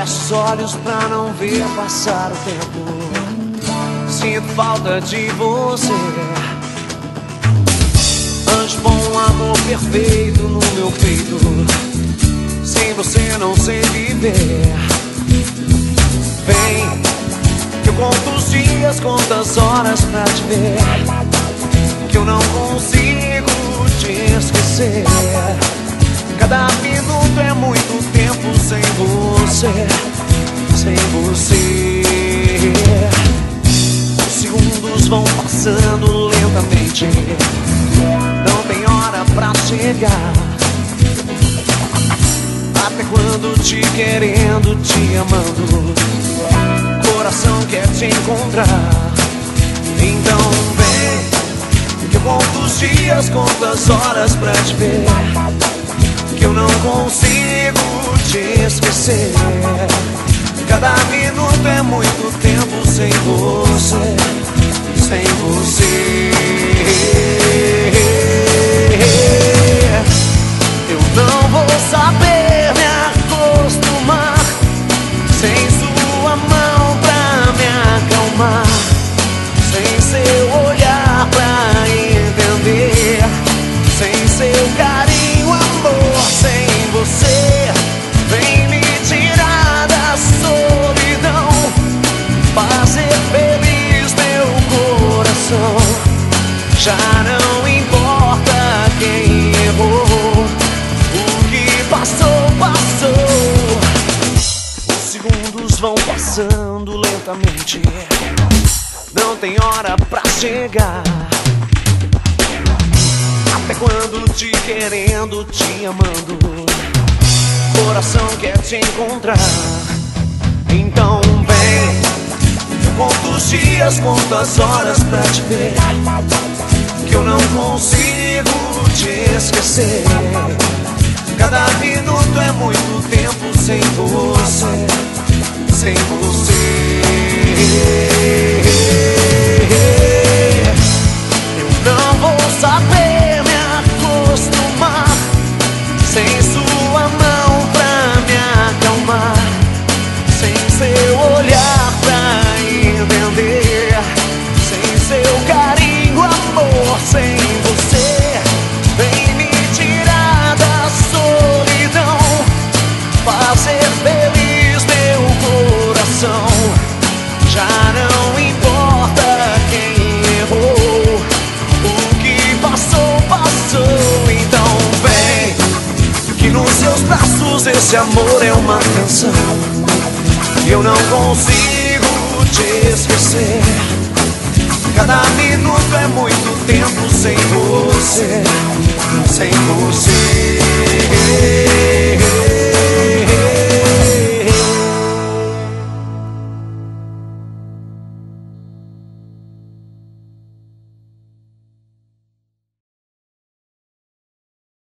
Fecho os olhos pra não ver passar o tempo. Sinto falta de você. Anjo bom, amor perfeito no meu peito. Sem você não sei viver. Vem, que eu conto os dias, conto as horas pra te ver. Que eu não consigo te esquecer. Cada minuto é muito tempo sem você, sem você. Os segundos vão passando lentamente. Não tem hora pra chegar. Até quando te querendo, te amando, coração quer te encontrar. Então vem, que eu conto os dias, conto as horas pra te ver. Que eu não consigo te esquecer. Cada minuto é muito tempo sem você, sem você. Eu não vou saber me acostumar sem sua mão pra me acalmar, sem seu olhar pra entender, sem seu carinho, amor, sem você. Vem me tirar da solidão, fazer feliz meu coração. Já não importa quem errou, o que passou, passou. Os segundos vão passando lentamente. Não tem hora pra chegar. Até quando te querendo, te amando, coração quer te encontrar. Então vem, eu conto os dias, conto as horas pra te ver. Que eu não consigo te esquecer. Cada minuto é muito tempo sem você, sem você. Eu não vou saber me acostumar sem sua mão pra me acalmar, sem seu olhar pra entender, sem seu carinho, amor, sem você. Vem me tirar da solidão, fazer feliz meu coração. Já não importa quem errou, o que passou, passou. Então vem, que nos seus braços esse amor é uma canção. Eu não consigo te esquecer. Cada minuto é muito tempo sem você, sem você.